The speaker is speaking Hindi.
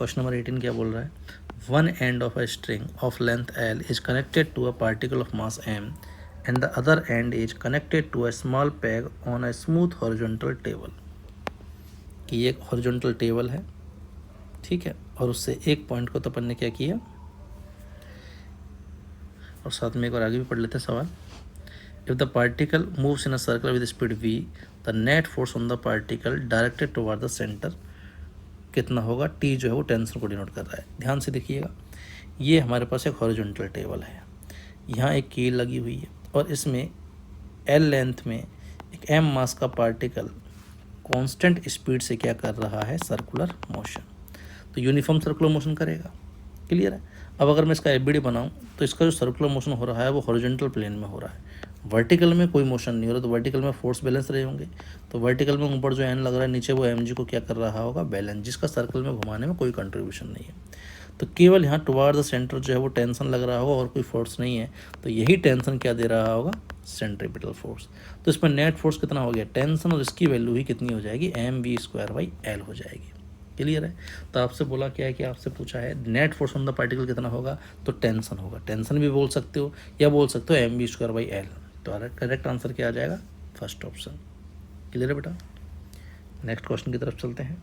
क्वेश्चन नंबर 18 क्या बोल रहा है, one end of a string of length L is connected to a particle of mass M and the other end is connected to a small peg on a smooth horizontal table. कि ये एक हॉरिजॉन्टल टेबल है, ठीक है, और उससे एक पॉइंट को तो अपन ने क्या किया, और साथ में एक और आगे भी पढ़ लेते हैं सवाल। If the particle moves in a circle with speed v, the net force on the particle directed toward the centre कितना होगा, t जो है वो टेंशन को डिनोट कर रहा है। ध्यान से देखिएगा, ये हमारे पास एक हॉरिजॉन्टल टेबल है, यहाँ एक कील लगी हुई है और इसमें l लेंथ में एक m मास का पार्टिकल कांस्टेंट स्पीड से क्या कर रहा है, सर्कुलर मोशन। तो यूनिफॉर्म सर्कुलर मोशन करेगा, क्लियर है। अब अगर मैं इसका एफबीडी बनाऊं तो इसका जो सर्कुलर मोशन हो रहा है वो हॉरिजॉन्टल प्लेन में हो रहा है, वर्टिकल में कोई मोशन नहीं हो रहा, तो वर्टिकल में फोर्स बैलेंस रहे होंगे। तो वर्टिकल में ऊपर जो एन लग रहा है नीचे वो एम जी को क्या कर रहा होगा, बैलेंस, जिसका सर्कल में घुमाने में कोई कंट्रीब्यूशन नहीं है। तो केवल यहाँ टुवार्ड द सेंटर जो है वो टेंशन लग रहा होगा और कोई फोर्स नहीं है, तो यही टेंशन क्या दे रहा होगा, सेंट्रीपिटल फोर्स। तो इसमें नेट फोर्स कितना हो गया, टेंशन, और इसकी वैल्यू ही कितनी हो जाएगी, mv²/L हो जाएगी। क्लियर है। तो आपसे बोला क्या है कि आपसे पूछा है net force on the particle कितना होगा, तो टेंशन होगा, टेंशन भी बोल सकते हो या बोल सकते हो mv²/L। तो करेक्ट आंसर क्या आ जाएगा, फर्स्ट ऑप्शन। क्लियर है बेटा। नेक्स्ट क्वेश्चन की तरफ चलते हैं।